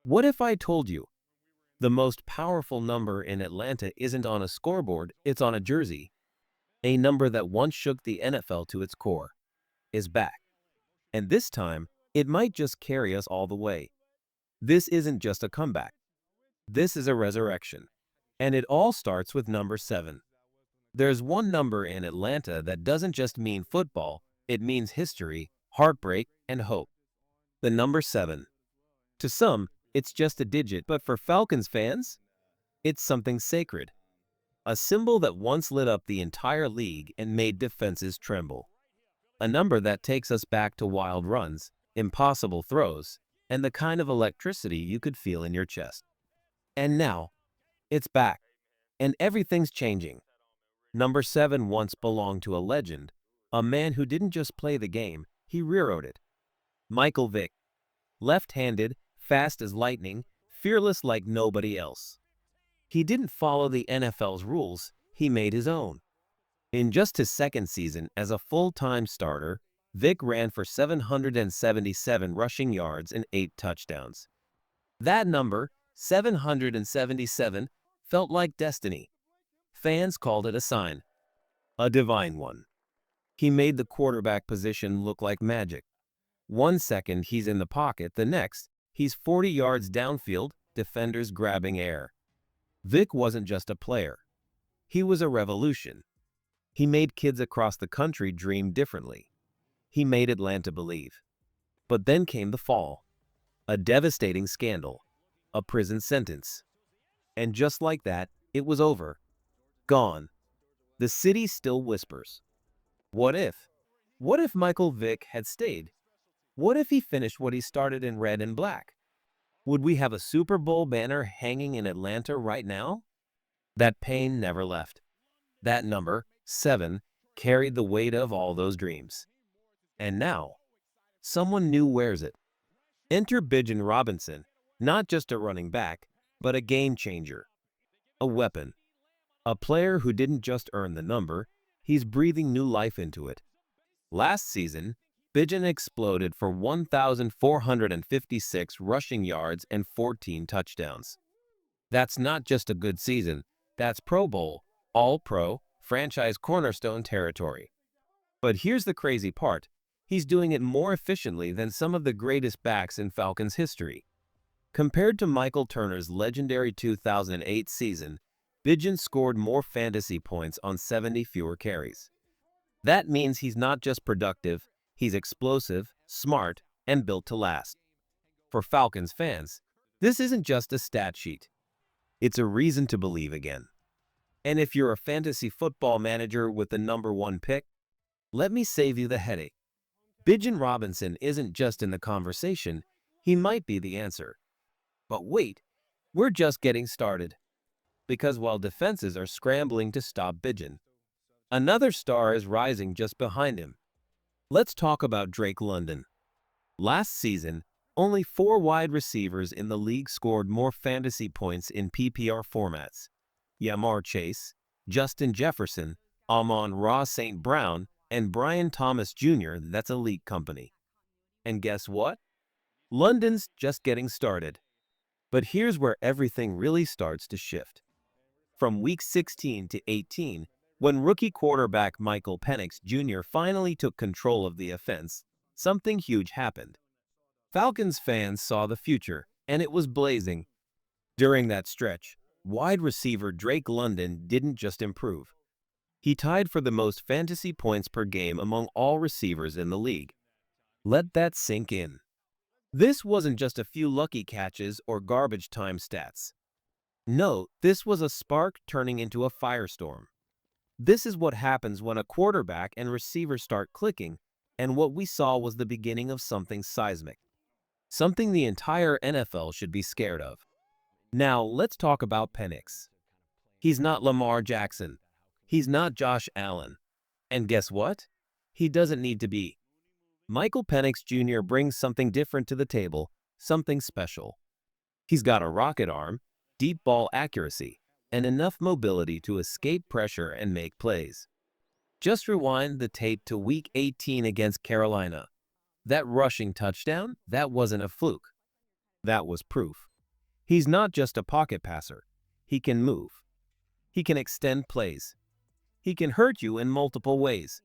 What if I told you the most powerful number in Atlanta isn't on a scoreboard, it's on a jersey? A number that once shook the NFL to its core is back. And this time, it might just carry us all the way. This isn't just a comeback. This is a resurrection. And it all starts with number 7. There's one number in Atlanta that doesn't just mean football, it means history, heartbreak, and hope. The number 7. To some, it's just a digit, but for Falcons fans, it's something sacred. A symbol that once lit up the entire league and made defenses tremble. A number that takes us back to wild runs, impossible throws, and the kind of electricity you could feel in your chest. And now, it's back, and everything's changing. Number 7 once belonged to a legend, a man who didn't just play the game, he rewrote it. Michael Vick. Left-handed, fast as lightning, fearless like nobody else. He didn't follow the NFL's rules, he made his own. In just his second season as a full-time starter, Vick ran for 777 rushing yards and 8 touchdowns. That number, 777, felt like destiny. Fans called it a sign, a divine one. He made the quarterback position look like magic. 1 second he's in the pocket, the next, he's 40 yards downfield, defenders grabbing air. Vick wasn't just a player. He was a revolution. He made kids across the country dream differently. He made Atlanta believe. But then came the fall. A devastating scandal. A prison sentence. And just like that, it was over. Gone. The city still whispers. What if? What if Michael Vick had stayed? What if he finished what he started in red and black? Would we have a Super Bowl banner hanging in Atlanta right now? That pain never left. That number, 7, carried the weight of all those dreams. And now, someone new wears it. Enter Bijan Robinson, not just a running back, but a game changer. A weapon. A player who didn't just earn the number, he's breathing new life into it. Last season, Bijan exploded for 1,456 rushing yards and 14 touchdowns. That's not just a good season, that's Pro Bowl, All-Pro, franchise cornerstone territory. But here's the crazy part. He's doing it more efficiently than some of the greatest backs in Falcons history. Compared to Michael Turner's legendary 2008 season, Bijan scored more fantasy points on 70 fewer carries. That means he's not just productive, he's explosive, smart, and built to last. For Falcons fans, this isn't just a stat sheet. It's a reason to believe again. And if you're a fantasy football manager with the number 1 pick, let me save you the headache. Bijan Robinson isn't just in the conversation, he might be the answer. But wait, we're just getting started. Because while defenses are scrambling to stop Bijan, another star is rising just behind him. Let's talk about Drake London. Last season, only 4 wide receivers in the league scored more fantasy points in PPR formats. Yamar Chase, Justin Jefferson, Amon-Ra St. Brown, and Brian Thomas Jr. That's elite company. And guess what? London's just getting started. But here's where everything really starts to shift. From week 16 to 18, when rookie quarterback Michael Penix Jr. finally took control of the offense, something huge happened. Falcons fans saw the future, and it was blazing. During that stretch, wide receiver Drake London didn't just improve. He tied for the most fantasy points per game among all receivers in the league. Let that sink in. This wasn't just a few lucky catches or garbage time stats. No, this was a spark turning into a firestorm. This is what happens when a quarterback and receiver start clicking, and what we saw was the beginning of something seismic. Something the entire NFL should be scared of. Now, let's talk about Penix. He's not Lamar Jackson. He's not Josh Allen. And guess what? He doesn't need to be. Michael Penix Jr. brings something different to the table, something special. He's got a rocket arm, deep ball accuracy, and enough mobility to escape pressure and make plays. Just rewind the tape to Week 18 against Carolina. That rushing touchdown, that wasn't a fluke. That was proof. He's not just a pocket passer. He can move. He can extend plays. He can hurt you in multiple ways.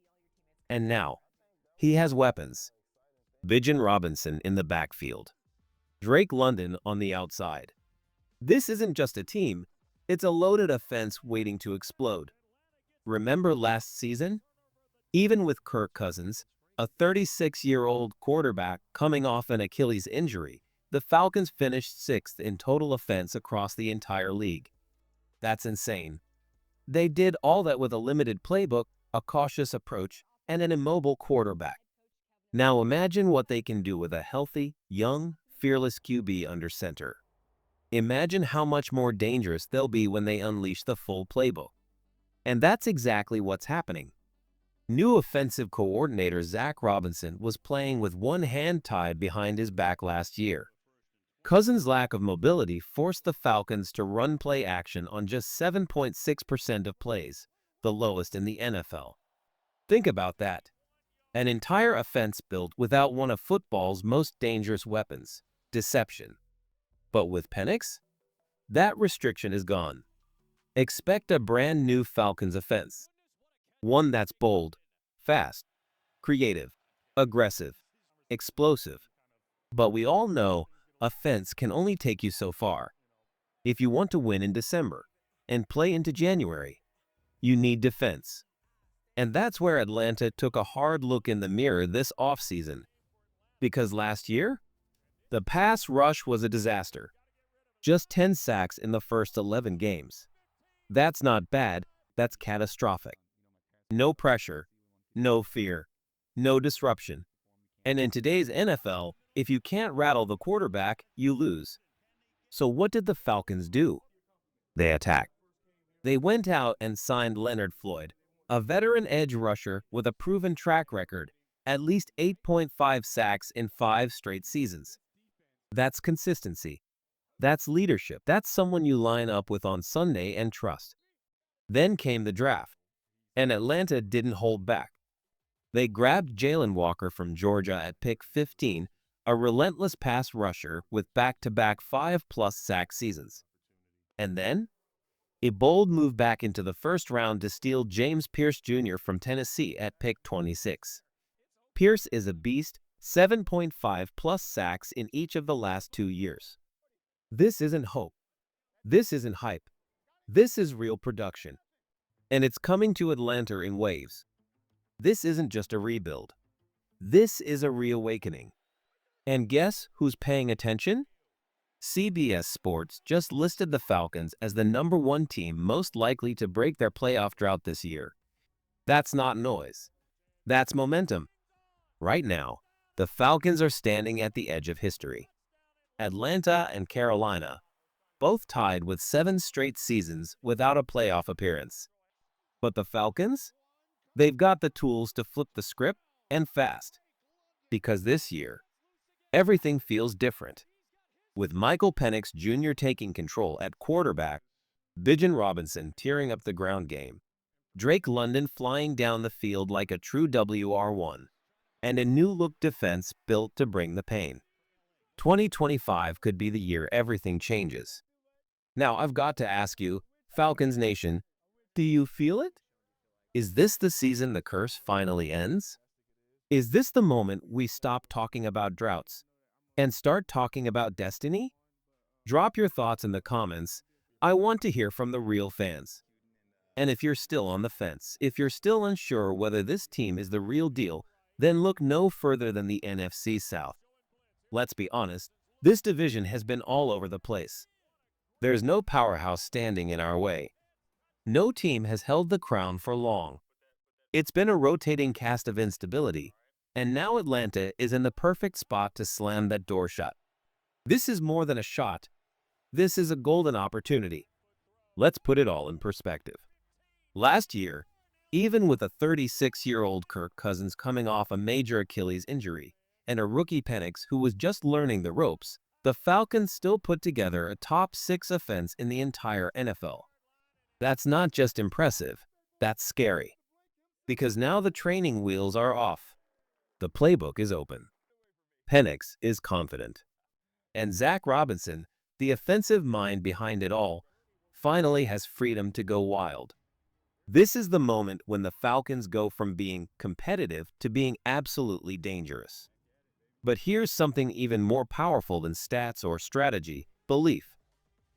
And now, he has weapons. Bijan Robinson in the backfield. Drake London on the outside. This isn't just a team, it's a loaded offense waiting to explode. Remember last season? Even with Kirk Cousins, a 36-year-old quarterback coming off an Achilles injury, the Falcons finished sixth in total offense across the entire league. That's insane. They did all that with a limited playbook, a cautious approach, and an immobile quarterback. Now imagine what they can do with a healthy, young, fearless QB under center. Imagine how much more dangerous they'll be when they unleash the full playbook. And that's exactly what's happening. New offensive coordinator Zac Robinson was playing with one hand tied behind his back last year. Cousins' lack of mobility forced the Falcons to run play action on just 7.6% of plays, the lowest in the NFL. Think about that. An entire offense built without one of football's most dangerous weapons, deception. But with Penix, that restriction is gone. Expect a brand new Falcons offense. One that's bold, fast, creative, aggressive, explosive. But we all know offense can only take you so far. If you want to win in December and play into January, you need defense. And that's where Atlanta took a hard look in the mirror this offseason. Because last year, the pass rush was a disaster. Just 10 sacks in the first 11 games. That's not bad, that's catastrophic. No pressure, no fear, no disruption. And in today's NFL, if you can't rattle the quarterback, you lose. So what did the Falcons do? They attacked. They went out and signed Leonard Floyd, a veteran edge rusher with a proven track record, at least 8.5 sacks in 5 straight seasons. That's consistency. That's leadership. That's someone you line up with on Sunday and trust. Then came the draft, and Atlanta didn't hold back. They grabbed Jalen Walker from Georgia at pick 15, a relentless pass rusher with back-to-back 5+ sack seasons. And then, a bold move back into the first round to steal James Pierce Jr. from Tennessee at pick 26. Pierce is a beast, 7.5+ sacks in each of the last 2 years. This isn't hope. This isn't hype. This is real production. And it's coming to Atlanta in waves. This isn't just a rebuild. This is a reawakening. And guess who's paying attention? CBS Sports just listed the Falcons as the #1 team most likely to break their playoff drought this year. That's not noise. That's momentum. Right now, the Falcons are standing at the edge of history. Atlanta and Carolina, both tied with 7 straight seasons without a playoff appearance. But the Falcons? They've got the tools to flip the script, and fast. Because this year, everything feels different. With Michael Penix Jr. taking control at quarterback, Bijan Robinson tearing up the ground game, Drake London flying down the field like a true WR1, and a new-look defense built to bring the pain. 2025 could be the year everything changes. Now, I've got to ask you, Falcons Nation, do you feel it? Is this the season the curse finally ends? Is this the moment we stop talking about droughts and start talking about destiny? Drop your thoughts in the comments. I want to hear from the real fans. And if you're still on the fence, if you're still unsure whether this team is the real deal, then look no further than the NFC South. Let's be honest, this division has been all over the place. There's no powerhouse standing in our way. No team has held the crown for long. It's been a rotating cast of instability, and now Atlanta is in the perfect spot to slam that door shut. This is more than a shot. This is a golden opportunity. Let's put it all in perspective. Last year, even with a 36-year-old Kirk Cousins coming off a major Achilles injury and a rookie Penix who was just learning the ropes, the Falcons still put together a top 6 offense in the entire NFL. That's not just impressive, that's scary. Because now the training wheels are off. The playbook is open. Penix is confident. And Zac Robinson, The offensive mind behind it all finally has freedom to go wild. This is the moment when the Falcons go from being competitive to being absolutely dangerous. But here's something even more powerful than stats or strategy: belief.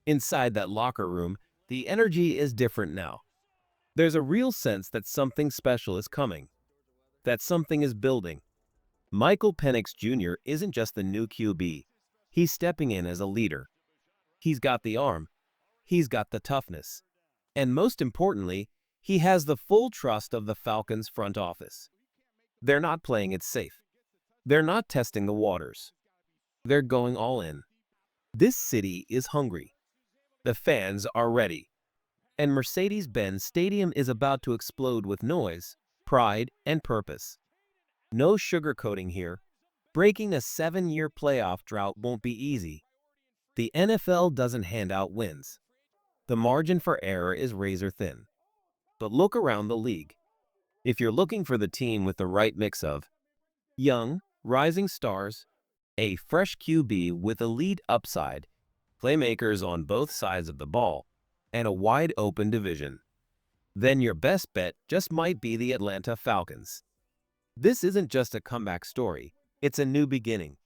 Inside that locker room, the energy is different now. There's a real sense that something special is coming, that something is building. Michael Penix Jr. isn't just the new QB. He's stepping in as a leader. He's got the arm. He's got the toughness. And most importantly, he has the full trust of the Falcons front office. They're not playing it safe. They're not testing the waters. They're going all in. This city is hungry. The fans are ready. And Mercedes-Benz Stadium is about to explode with noise, pride, and purpose. No sugarcoating here. Breaking a 7-year playoff drought won't be easy. The NFL doesn't hand out wins. The margin for error is razor thin. But look around the league. If you're looking for the team with the right mix of young, rising stars, a fresh QB with elite upside, playmakers on both sides of the ball, and a wide-open division, then your best bet just might be the Atlanta Falcons. This isn't just a comeback story. It's a new beginning,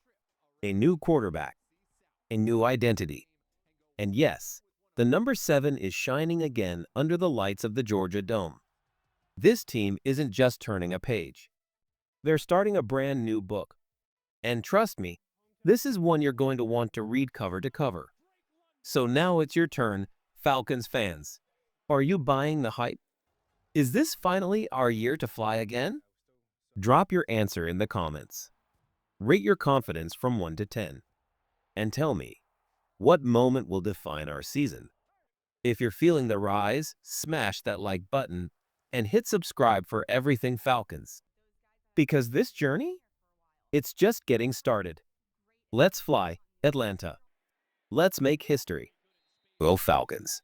a new quarterback, a new identity. And yes, the number 7 is shining again under the lights of the Georgia Dome. This team isn't just turning a page. They're starting a brand new book. And trust me, this is one you're going to want to read cover to cover. So now it's your turn, Falcons fans. Are you buying the hype? Is this finally our year to fly again? Drop your answer in the comments. Rate your confidence from 1 to 10. And tell me, what moment will define our season? If you're feeling the rise, smash that like button and hit subscribe for everything Falcons. Because this journey, it's just getting started. Let's fly, Atlanta. Let's make history. Go Falcons.